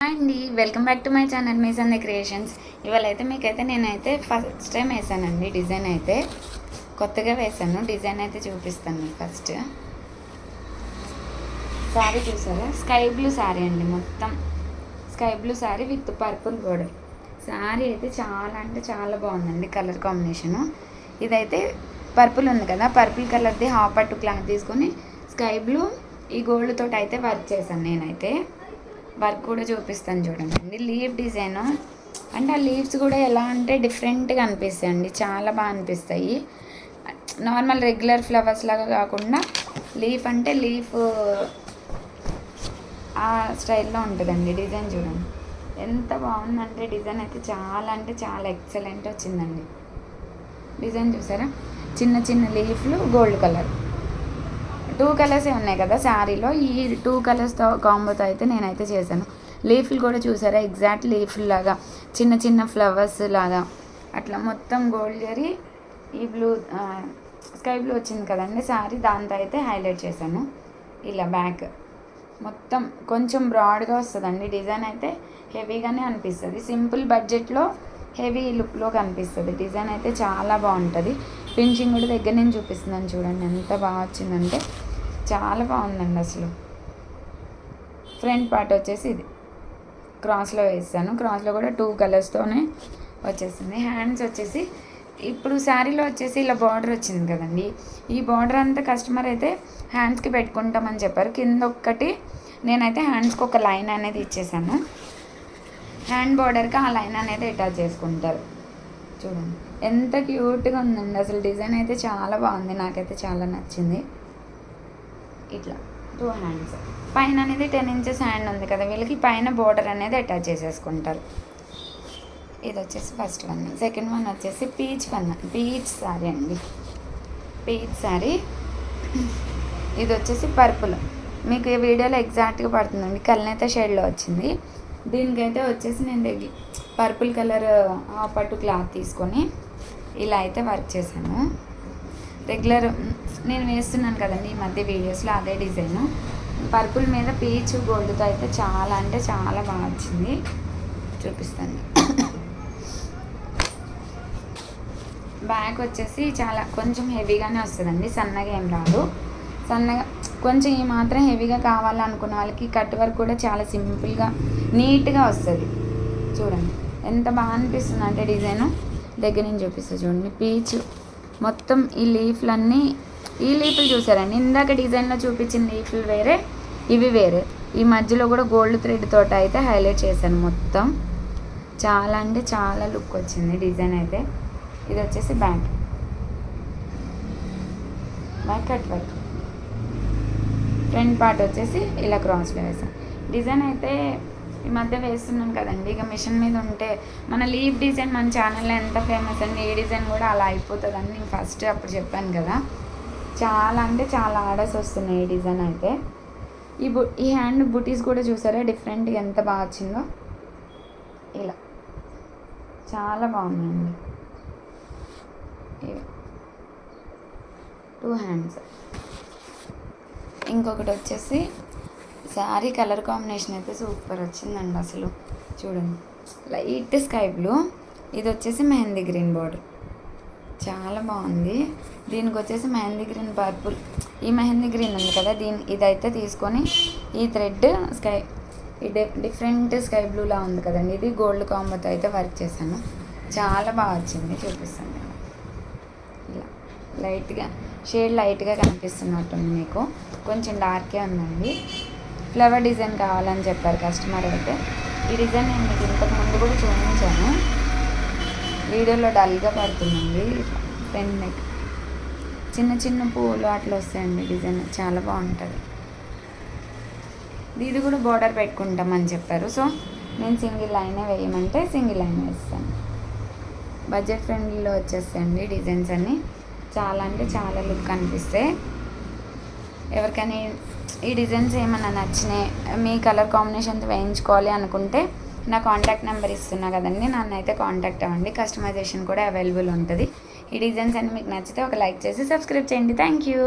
Hi అండి, welcome back to my channel మీ Sande creations. ఇవాళ అయితే మీకైతే నేనైతే ఫస్ట్ టైం వేసానండి. డిజైన్ అయితే కొత్తగా వేసాను. డిజైన్ అయితే చూపిస్తాను మీకు. ఫస్ట్ శారీ చూసారా, స్కై బ్లూ శారీ అండి. మొత్తం sky blue sari with purple border. Sari అయితే చాలా అంటే చాలా బాగుందండి. కలర్ కాంబినేషను ఇదైతే పర్పుల్ ఉంది కదా, పర్పుల్ కలర్ది హాఫ్ పట్టు క్లాత్ తీసుకొని స్కై బ్లూ ఈ గోల్డ్ తోటి అయితే వర్క్ చేశాను. నేనైతే వర్క్ కూడా చూపిస్తాను చూడండి. లీవ్ డిజైన్ అంటే ఆ లీవ్స్ కూడా ఎలా అంటే డిఫరెంట్గా అనిపిస్తాయి అండి. చాలా బాగా అనిపిస్తాయి. నార్మల్ రెగ్యులర్ ఫ్లవర్స్ లాగా కాకుండా లీఫ్ అంటే లీఫ్ ఆ స్టైల్లో ఉంటుందండి. డిజైన్ చూడండి ఎంత బాగుందంటే డిజైన్ అయితే చాలా అంటే చాలా ఎక్సలెంట్ వచ్చిందండి. డిజైన్ చూసారా, చిన్న చిన్న లీఫ్లు గోల్డ్ కలర్. 2 కలర్సే ఉన్నాయి కదా శారీలో. ఈ 2 కలర్స్తో కాంబోతో అయితే నేనైతే చేశాను. లీఫ్లు కూడా చూసారా, ఎగ్జాక్ట్ లీఫ్లు లాగా చిన్న చిన్న ఫ్లవర్స్ లాగా అట్లా మొత్తం గోల్డ్ జరీ ఈ బ్లూ స్కై బ్లూ వచ్చింది కదండి శారీ, దాంతో అయితే హైలైట్ చేశాను. ఇలా బ్యాక్ మొత్తం కొంచెం బ్రాడ్గా వస్తుందండి. డిజైన్ అయితే హెవీగానే అనిపిస్తుంది. సింపుల్ బడ్జెట్లో హెవీ లుక్లో కనిపిస్తుంది. డిజైన్ అయితే చాలా బాగుంటుంది. ఫినిషింగ్ కూడా దగ్గర నుంచి చూపిస్తున్నాను చూడండి ఎంత బాగా వచ్చిందంటే చాలా బాగుందండి అసలు. ఫ్రంట్ పార్ట్ వచ్చేసి ఇది క్రాస్లో వేసాను. క్రాస్లో కూడా 2 కలర్స్తోనే వచ్చేసింది. హ్యాండ్స్ వచ్చేసి ఇప్పుడు శారీలో వచ్చేసి ఇలా బార్డర్ వచ్చింది కదండి, ఈ బార్డర్ అంతా కస్టమర్ అయితే హ్యాండ్స్కి పెట్టుకుంటామని చెప్పారు. కింద ఒక్కటి నేనైతే హ్యాండ్స్కి ఒక లైన్ అనేది ఇచ్చేసాను. హ్యాండ్ బార్డర్కి ఆ లైన్ అనేది అటాచ్ చేసుకుంటారు. చూడండి ఎంత క్యూట్గా ఉందండి అసలు. డిజైన్ అయితే చాలా బాగుంది, నాకైతే చాలా నచ్చింది. ఇట్లా 2 హ్యాండ్స్ పైన అనేది 10 ఇంచెస్ హ్యాండ్ ఉంది కదా, వీళ్ళకి పైన బార్డర్ అనేది అటాచ్ చేసేసుకుంటారు. ఇది వచ్చేసి ఫస్ట్ వన్. సెకండ్ వన్ వచ్చేసి పీచ్ శారీ అండి. పీచ్ శారీ ఇది వచ్చేసి పర్పుల్. మీకు ఈ వీడియోలో ఎగ్జాక్ట్గా పడుతుందండి, కల్నేత షేడ్లో వచ్చింది. దీనికైతే వచ్చేసి నేను పర్పుల్ కలర్ పట్టు క్లాత్ తీసుకొని ఇలా అయితే వర్క్ చేశాను. రెగ్యులర్ నేను వేస్తున్నాను కదండి ఈ మధ్య వీడియోస్లో, అదే డిజైను పర్పుల్ మీద పీచ్ గోల్డ్తో అయితే చాలా అంటే చాలా బాగా వచ్చింది. చూపిస్తాను. బ్యాక్ వచ్చేసి చాలా కొంచెం హెవీగానే వస్తుందండి, సన్నగా ఏం రాదు. సన్నగా కొంచెం ఈ మాత్రం హెవీగా కావాలనుకున్న వాళ్ళకి కట్ వర్క్ కూడా చాలా సింపుల్గా నీట్గా వస్తుంది. చూడండి ఎంత బాగా అనిపిస్తుంది అంటే డిజైను. దగ్గర నుంచి చూపిస్తుంది చూడండి. పీచ్ మొత్తం ఈ లీఫ్లన్నీ, ఈ లీఫ్లు చూసారండి, ఇందాక డిజైన్లో చూపించిన లీఫ్లు వేరే, ఇవి వేరే. ఈ మధ్యలో కూడా గోల్డ్ థ్రెడ్ తోట అయితే హైలైట్ చేశాను మొత్తం. చాలా అంటే చాలా లుక్ వచ్చింది డిజైన్ అయితే. ఇది వచ్చేసి back cut work. Front part వచ్చేసి ఇలా క్రాస్లో వేసాను. డిజైన్ అయితే ఈ మధ్య వేస్తున్నాను కదండి, ఇక మిషన్ మీద ఉంటే మన లీఫ్ డిజైన్ మన ఛానల్లో ఎంత ఫేమస్ అండి, ఏ డిజైన్ కూడా అలా అయిపోతుందని నేను ఫస్ట్ అప్పుడు చెప్పాను కదా. చాలా అంటే చాలా ఆర్డర్స్ వస్తున్నాయి ఈ డిజైన్ అయితే. ఈ హ్యాండ్ బుటీస్ కూడా చూసారా డిఫరెంట్గా ఎంత బాగా వచ్చిందో. ఇలా చాలా బాగుందండి. 2 హ్యాండ్స్. ఇంకొకటి వచ్చేసి శారీ కలర్ కాంబినేషన్ అయితే సూపర్ వచ్చిందండి అసలు. చూడండి లైట్ స్కై బ్లూ, ఇది వచ్చేసి మెహందీ గ్రీన్ బోర్డర్, చాలా బాగుంది. దీనికి వచ్చేసి మెహందీ గ్రీన్ పర్పుల్. ఈ మెహందీ గ్రీన్ ఉంది కదా, ఇదైతే తీసుకొని ఈ థ్రెడ్ స్కై డిఫరెంట్ స్కై బ్లూలా ఉంది కదండి, ఇది గోల్డ్ కాంబోతో అయితే వర్క్ చేశాను. చాలా బాగా వచ్చింది. చూపిస్తాను నేను. ఇలా లైట్గా షేడ్ లైట్గా కనిపిస్తున్నట్టుంది మీకు, కొంచెం డార్కే ఉందండి. ఫ్లవర్ డిజైన్ కావాలని చెప్పారు కస్టమర్ అయితే. ఈ డిజైన్ నేను మీకు ఇంతకు ముందు కూడా చూపించాను, వీడియోలో డల్గా పడుతుందండి. ఫ్రంట్ నెక్ చిన్న చిన్న పూలు అట్లా వస్తాయండి. డిజైన్ చాలా బాగుంటుంది. ఇది కూడా బోర్డర్ పెట్టుకుంటామని చెప్పారు, సో నేను సింగిల్ లైనే వేయమంటే సింగిల్ లైన్ వేస్తాను. బడ్జెట్ ఫ్రెండ్లీలో వచ్చేస్తాయండి డిజైన్స్ అన్నీ. చాలా అంటే చాలా లుక్ అనిపిస్తాయి. ఎవరికైనా ఈ డిజైన్స్ ఏమన్నా నచ్చినాయి, మీ కలర్ కాంబినేషన్తో వేయించుకోవాలి అనుకుంటే నా కాంటాక్ట్ నెంబర్ ఇస్తున్నా కదండి, నన్ను అయితే కాంటాక్ట్ అవ్వండి. కస్టమైజేషన్ కూడా అవైలబుల్ ఉంటుంది. ఈ డిజైన్స్ అన్ని మీకు నచ్చితే ఒక లైక్ చేసి సబ్స్క్రైబ్ చేయండి. Thank you.